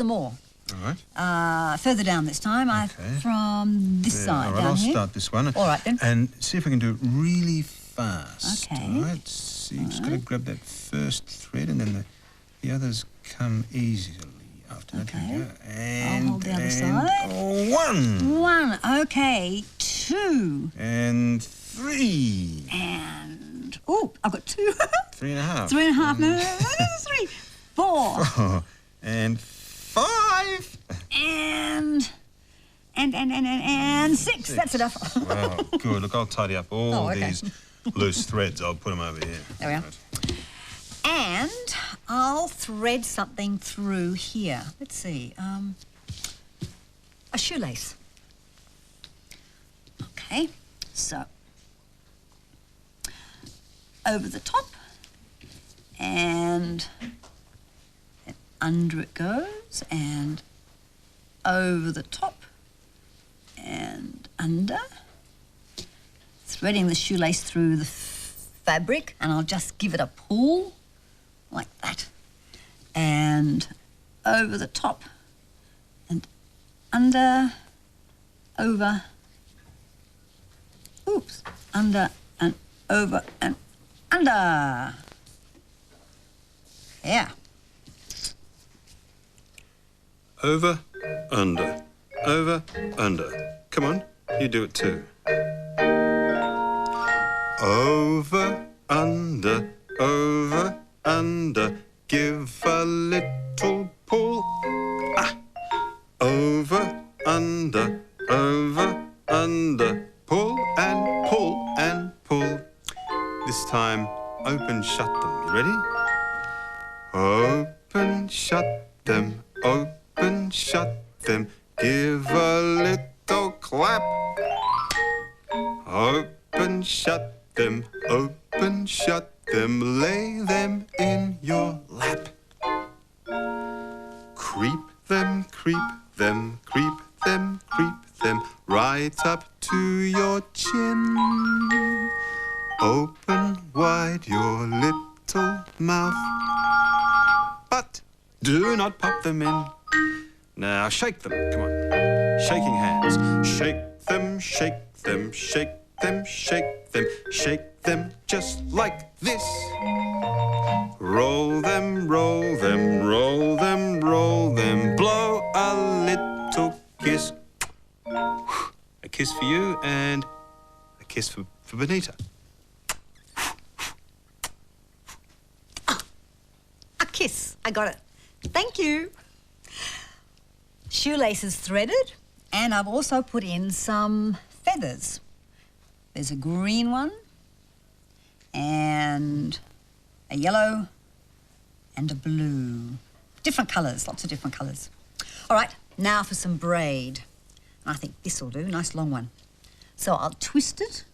some more. All right. Further down this time, from this side all right, down I'll here. start this one. All right, then. And see if I can do it really fast. Okay. All right, so you've just got to grab that first thread and then the others come easily after that. Okay. Here we go. And, I'll hold the other side. 1. 1, okay. 2. And 3. And... Oh, I've got 2. 3.5. 3.5. No, 3. 4. 4. And 5. And 6. That's enough. Wow, good. Look, I'll tidy up all these loose threads. I'll put them over here. There we are. And I'll thread something through here. Let's see. A shoelace. Okay, so over the top and under it goes, and over the top and under, threading the shoelace through the fabric, and I'll just give it a pull like that, and over the top and under, over, oops, under and over and under. Yeah. Over, under, over, under. Come on, you do it too. Over, under, give a little pull. Ah! Over, under, pull and pull and pull. This time, open, shut them. You ready? Open, shut them, open, shut them. Give a little clap. Open, shut them, open, shut them. Lay them in your lap. Creep them, creep them, creep them, creep them. Right up to your chin. Open wide your little mouth. But do not pop them in. Now shake them, come on. Shaking hands. Shake them, shake them, shake them, shake them, shake them just like this. Roll them, roll them, roll them, roll them. Blow a little kiss. A kiss for you and a kiss for Benita. A kiss. I got it. Thank you. Shoelace is threaded, and I've also put in some feathers. There's a green one, and a yellow, and a blue. Different colours, lots of different colours. All right, now for some braid. I think this will do, nice long one. So I'll twist it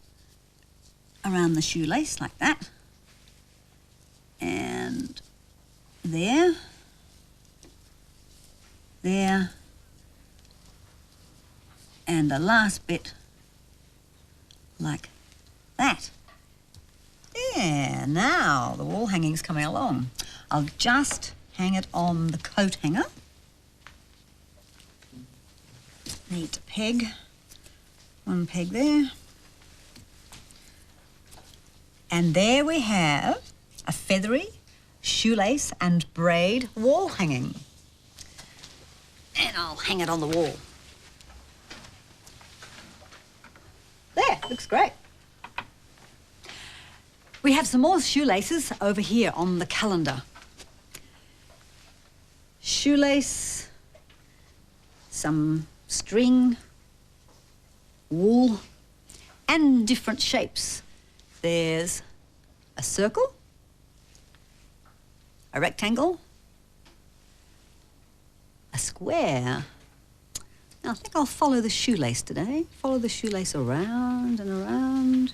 around the shoelace like that. And there, there, and the last bit like that. Yeah, now the wall hanging's coming along. I'll just hang it on the coat hanger. Need to peg. One peg there. And there we have a feathery shoelace and braid wall hanging. And I'll hang it on the wall. There, looks great. We have some more shoelaces over here on the calendar. Shoelace, some string, wool, and different shapes. There's a circle, a rectangle, a square. Now, I think I'll follow the shoelace today. Follow the shoelace around and around.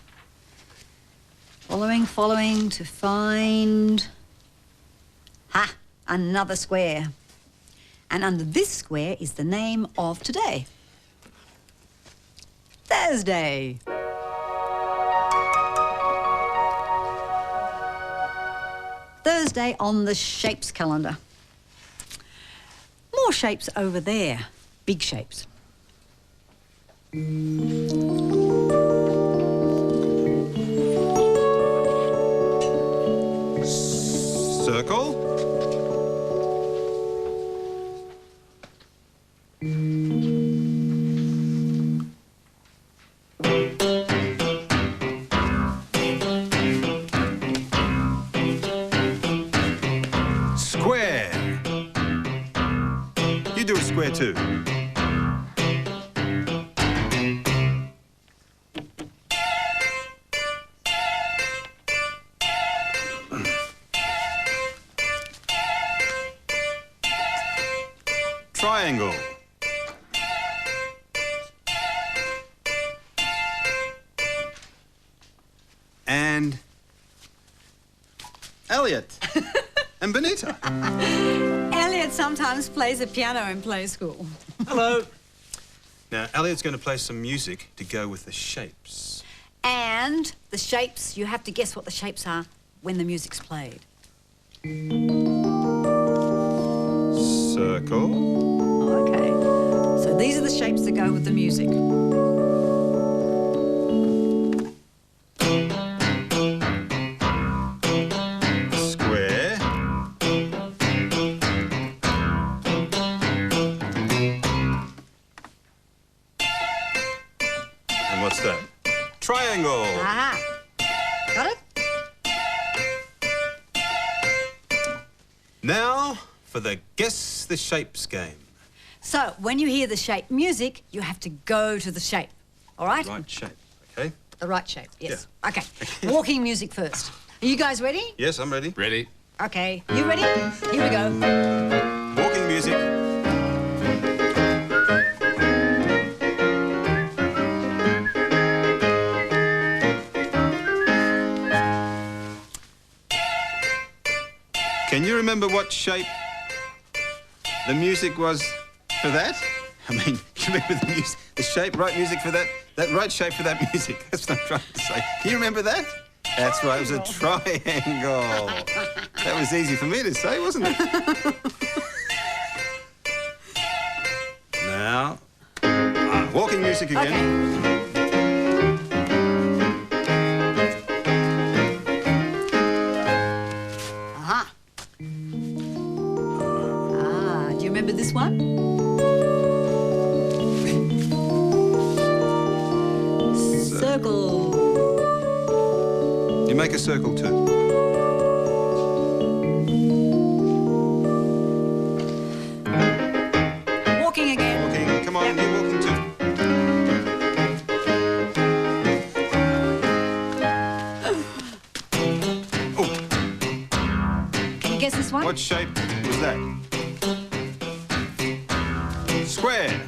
Following to find... Ha! Another square. And under this square is the name of today. Thursday. Thursday on the shapes calendar. more shapes over there. Big shapes. Circle. Square. You do a square too. Triangle. And Elliott. And Benita. Elliott sometimes plays the piano in play school. Hello. Now, Elliott's going to play some music to go with the shapes. And the shapes, you have to guess what the shapes are when the music's played. Circle. Okay. So these are the shapes that go with the music. Square. And what's that? Triangle. Aha. Got it? Now for the Guess the Shapes game. So when you hear the shape music, you have to go to the shape. All right? Right shape, okay? The right shape, yes. Yeah. Okay. Walking music first. Are you guys ready? Yes, I'm ready. Ready? Okay. You ready? Here we go. Walking music. Can you remember what shape the music was for that? I mean, you remember the shape, right music for that right shape for that music. That's what I'm trying to say. Can you remember that? That's right, it was a triangle. That was easy for me to say, wasn't it? Now, walking music again. Okay. Aha. Do you remember this one? Circle. You make a circle too. Walking again. Walking, come on, you're walking too. Oh, Can you guess this one? what shape was that? Square.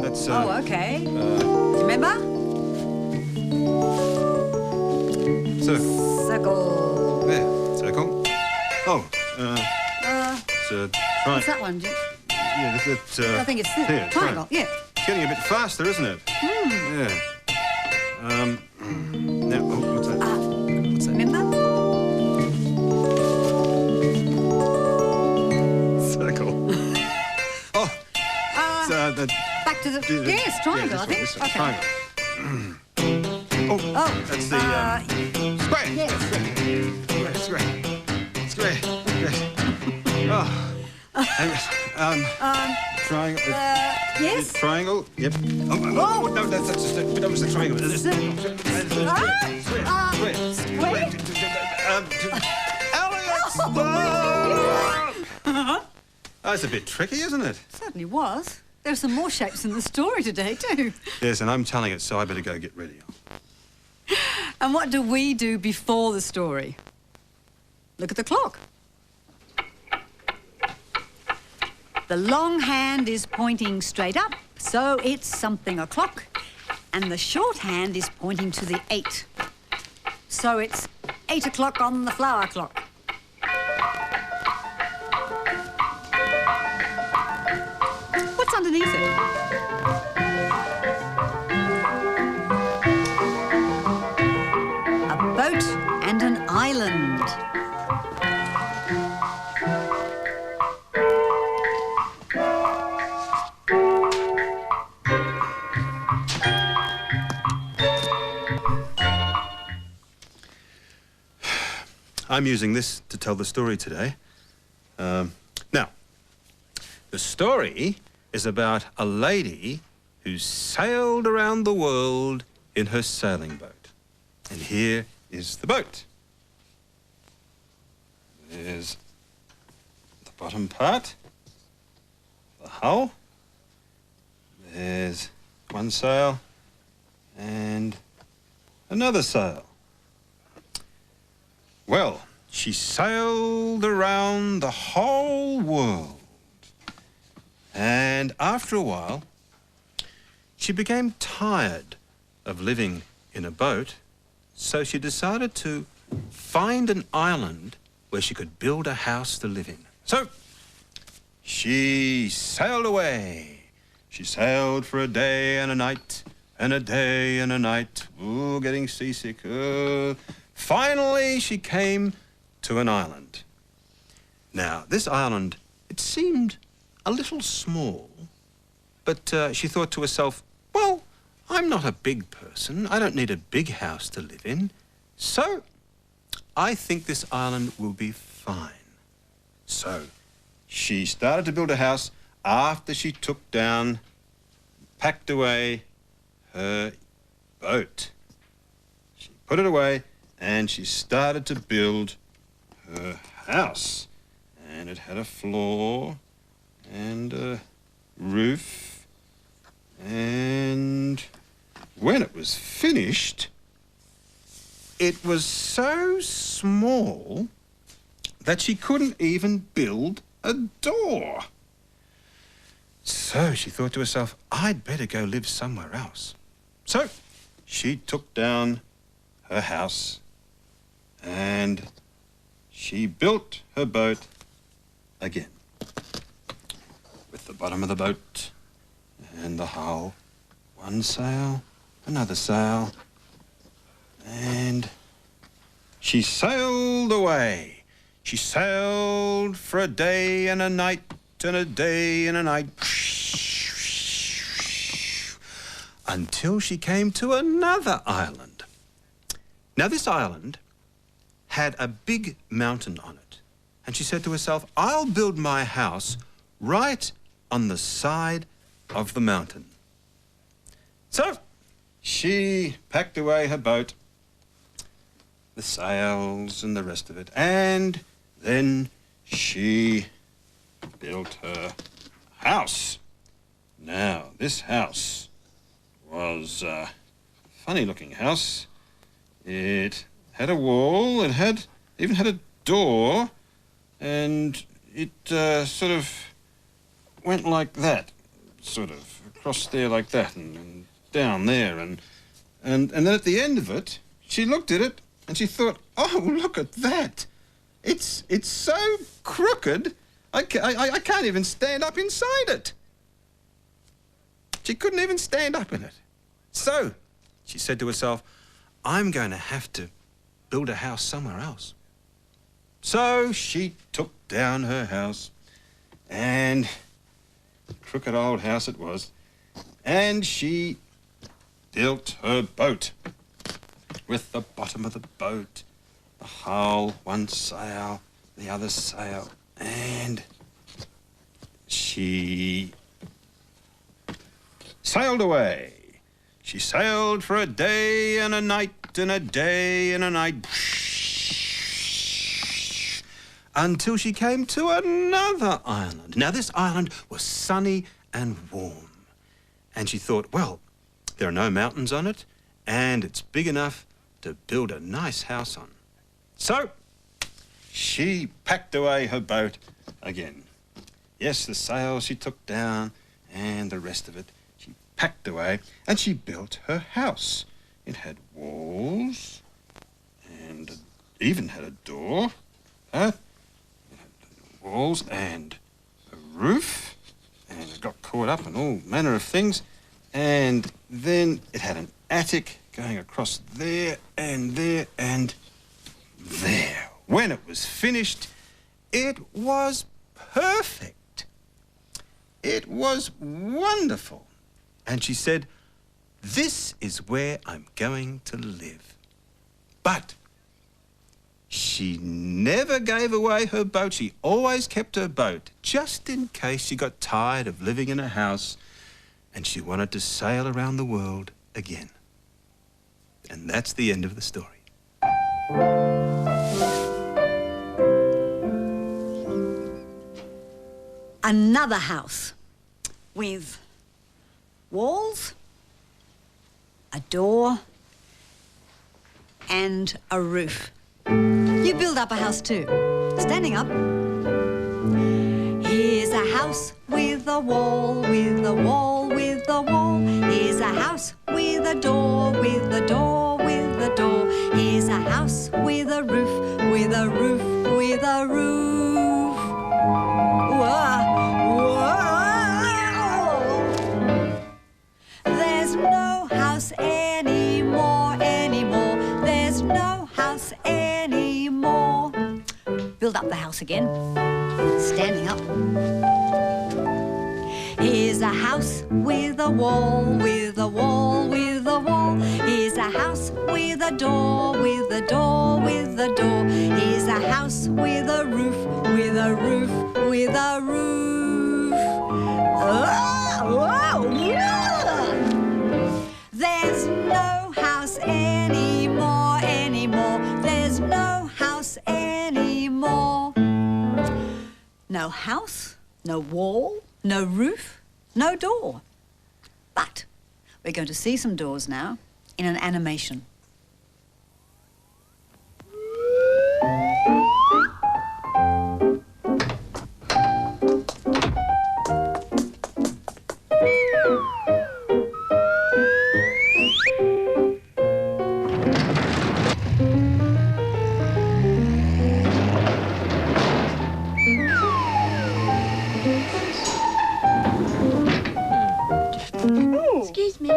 That's okay. Do you remember? circle. Circle. There, circle. Oh, it's a triangle. What's that one? Yeah, that's I think it's this. here, Triangle, yeah. It's getting a bit faster, isn't it? Yeah. Now, what's that? What's that? Remember? Circle. Oh, it's the... Back to the... Yes, triangle, yeah, I think. this one, Okay. triangle. Oh, that's the square. Yes. Square. Oh. And, triangle. Yes? Triangle. Yep. Oh, no, that was the triangle. Square? Elliott, stop! That's a bit tricky, isn't it? Certainly was. There are some more shapes in the story today, too. Yes, and I'm telling it, so I better go get ready. And what do we do before the story? Look at the clock. The long hand is pointing straight up, so it's something o'clock. And the short hand is pointing to the 8. So it's 8 o'clock on the flower clock. What's underneath it? I'm using this to tell the story today. Now, the story is about a lady who sailed around the world in her sailing boat. And here is the boat. There's the bottom part, the hull. There's one sail and another sail. Well, she sailed around the whole world. And after a while, she became tired of living in a boat, so she decided to find an island where she could build a house to live in. So she sailed away. She sailed for a day and a night, and a day and a night. Ooh, getting seasick. Finally, she came to an island. Now, this island, it seemed a little small, but she thought to herself, well, I'm not a big person. I don't need a big house to live in. So I think this island will be fine. So she started to build a house after she took down, packed away her boat. She put it away and she started to build her house. And it had a floor and a roof. And when it was finished, it was so small that she couldn't even build a door. So she thought to herself, I'd better go live somewhere else. So she took down her house and she built her boat again, with the bottom of the boat and the hull, one sail, another sail, and she sailed away. She sailed for a day and a night, and a day and a night, until she came to another island. Now, this island had a big mountain on it, and she said to herself, I'll build my house right on the side of the mountain. So she packed away her boat, the sails and the rest of it, and then she built her house. Now, this house was a funny-looking house. It had a wall, it even had a door, and it sort of went like that, sort of across there like that, and down there, and then at the end of it, she looked at it and she thought, oh, look at that! It's so crooked, I can't even stand up inside it. She couldn't even stand up in it. So she said to herself, I'm going to have to build a house somewhere else. So she took down her house, and crooked old house it was, and she built her boat with the bottom of the boat, the hull, one sail, the other sail, and she sailed away. She sailed for a day and a night, and a day and a night, until she came to another island. Now, this island was sunny and warm, and she thought, well, there are no mountains on it, and it's big enough to build a nice house on. So she packed away her boat again. Yes, the sails she took down and the rest of it she packed away, and she built her house. It had walls and even had a door. It had walls and a roof, and it got caught up in all manner of things. And then it had an attic going across there and there and there. When it was finished, it was perfect. It was wonderful. And she said, this is where I'm going to live. But She never gave away her boat. She always kept her boat, just in case she got tired of living in a house and she wanted to sail around the world again. And that's the end of the story. Another house with walls, a door, and a roof. You build up a house too. Standing up. Here's a house with a wall, with a wall, with a wall. Here's a house with a door, with a door, with a door. Here's a house with a roof, with a roof, with a roof. Whoa, whoa. There's no house anymore, anymore. There's no house anymore. Build up the house again. Standing up. Here's a house with a wall, with a wall, with a wall. Here's a house with a door, with a door, with a door. Here's a house with a roof, with a roof, with a roof. There's no house anymore, anymore. There's no house anymore. No house, no wall, no roof, no door. But we're going to see some doors now in an animation. Excuse me.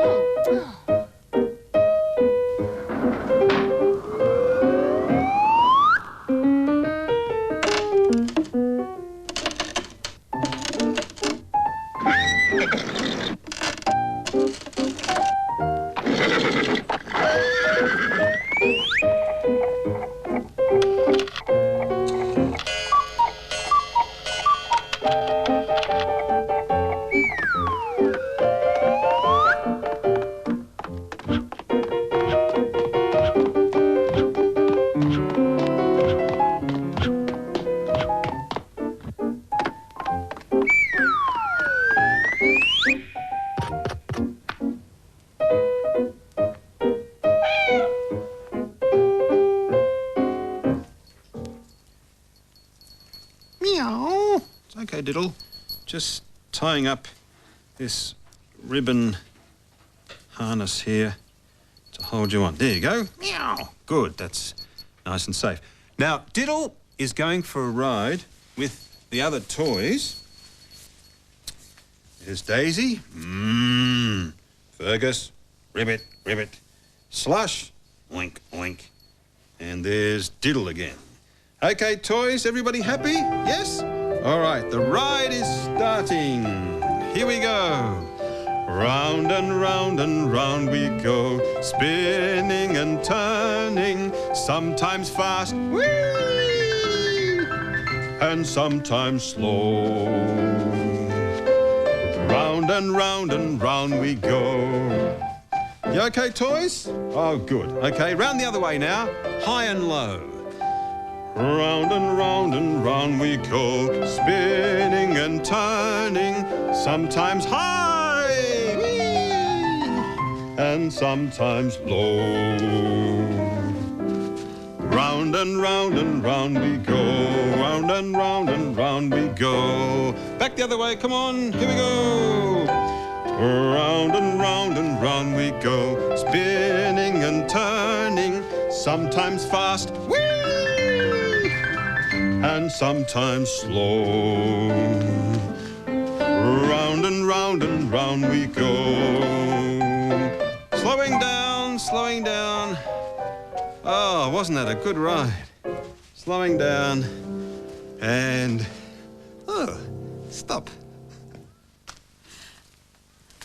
Meow. It's okay, Diddle. Just tying up this ribbon harness here to hold you on. There you go. Meow. Good, that's nice and safe. Now, Diddle is going for a ride with the other toys. There's Daisy. Fergus. Ribbit, ribbit. Slush. Oink, oink. And there's Diddle again. Okay, toys, everybody happy? Yes? All right, the ride is starting. Here we go. Round and round and round we go, spinning and turning, sometimes fast, whee, and sometimes slow. Round and round and round we go. You okay, toys? Oh, good. Okay, round the other way now, high and low. Round and round and round we go, spinning and turning, sometimes high, whee, and sometimes low. Round and round and round we go, round and round and round we go. Back the other way, come on, here we go. Round and round and round we go, spinning and turning, sometimes fast, whee, and sometimes slow. Round and round and round we go. Slowing down, slowing down. Oh, wasn't that a good ride? Slowing down and... oh, stop.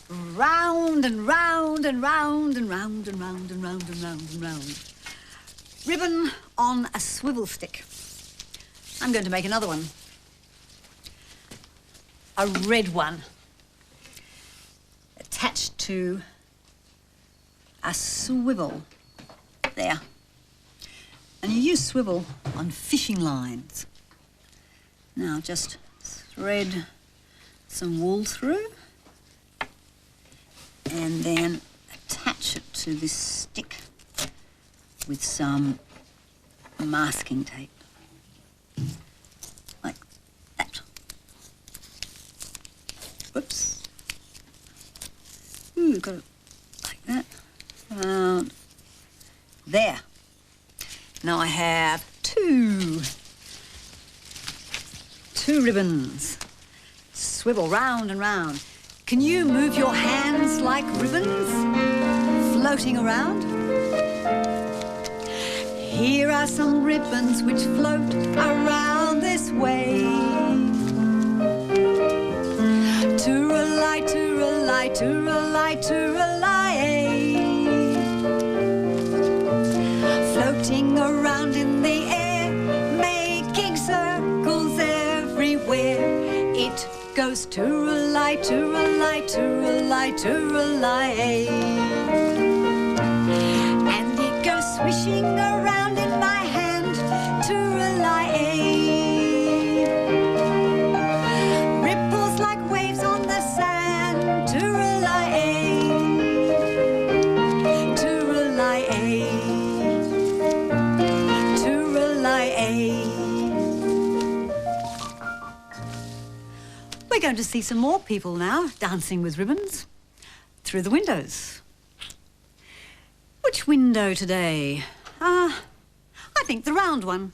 Round and round and round and round and round and round and round and round. Ribbon on a swivel stick. I'm going to make another one. A red one. Attached to a swivel. There. And you use swivel on fishing lines. Now just thread some wool through and then attach it to this stick with some masking tape. Like that. Whoops. Ooh, got it like that. Around there. Now I have two ribbons. Swivel round and round. Can you move your hands like ribbons floating around? Here are some ribbons which float around this way. Tooralai, tooralai, tooralai, tooralai. Floating around in the air, making circles everywhere. It goes tooralai, tooralai, tooralai, tooralai. And it goes swishing around in my hand, tooralai. Ripples like waves on the sand, tooralai. Tooralai. We're going to see some more people now dancing with ribbons through the windows. Which window today? I think the round one.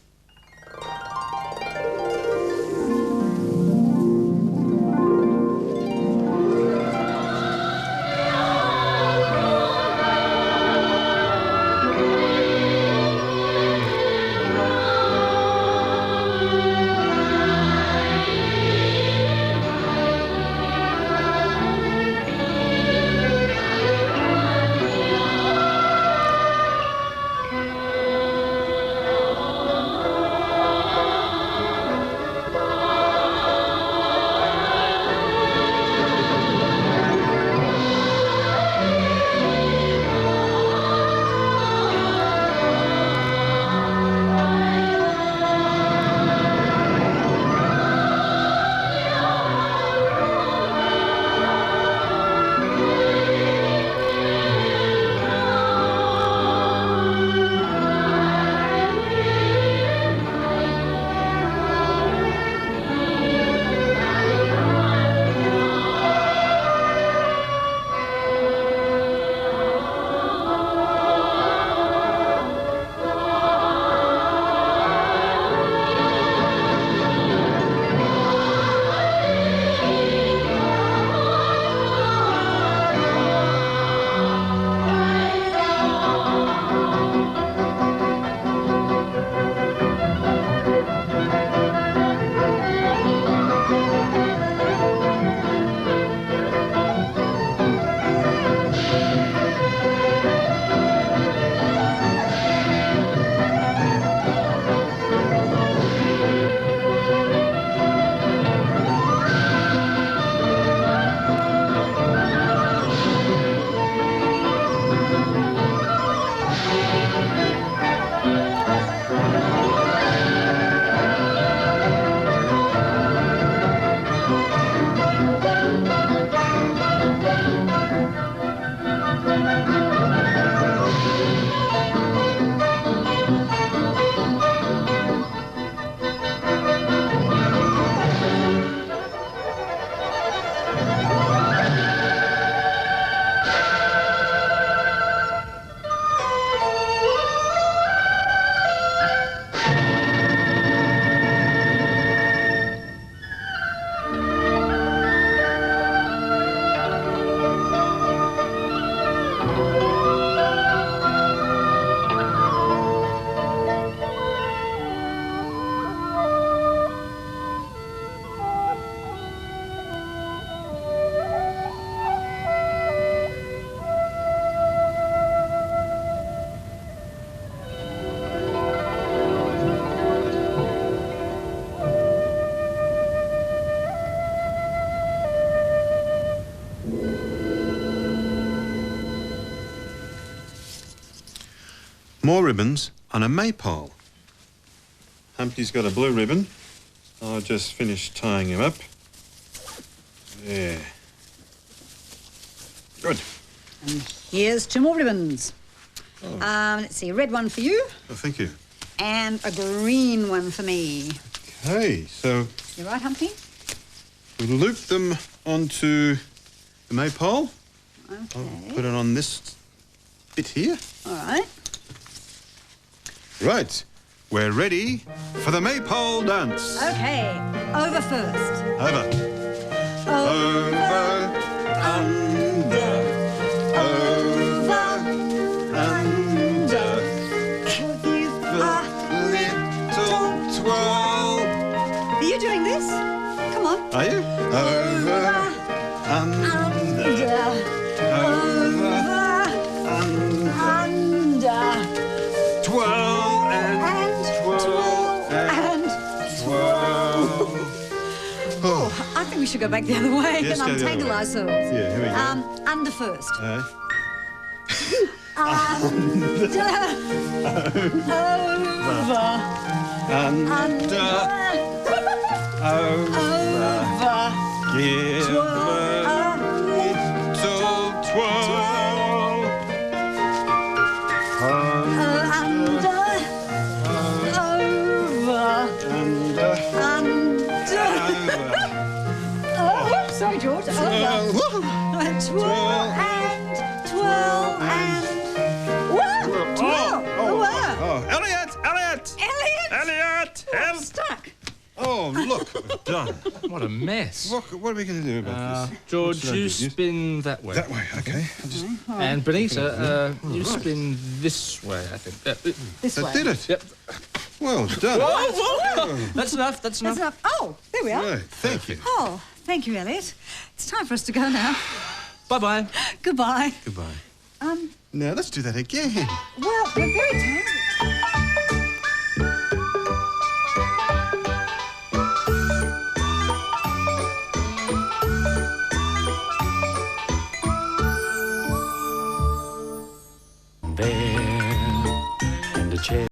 more ribbons on a maypole. Humpty's got a blue ribbon. I'll just finish tying him up. There. Good. And here's 2 more ribbons. Oh. Let's see, a red one for you. Oh, thank you. And a green one for me. Okay, so You right, Humpty? we'll loop them onto the maypole. Okay. I'll put it on this bit here. All right. Right, we're ready for the maypole dance. Okay, over first. Over. Over, under, over, under. Give a Little twirl. Are you doing this? Come on. Are you? Over, under, over, under. Twirl and twirl and twirl. Oh, I think we should go back the other way Yes, and go the other untangle way. ourselves. Yeah, here we go. Under first. Under, over, give a little twirl. Under, Oh, sorry, George. Over. Twirl and twirl and twirl. Oh, Elliott! Elliott! Elliott! Help! Stuck. Oh, look, what we've done. What a mess. What are we going to do about this? George, What's you that? spin that way. That way, okay. I'll just... And Benita, you right. spin this way, I think. This way. That did it. Yep. Well done. Whoa. That's enough. That's enough. That's enough. Oh, there we are. Right, thank you. Oh, thank you, Elliott. It's time for us to go now. Bye-bye. Goodbye. Goodbye. Um, Now, let's do that again. well, we're very tired. There in the chair.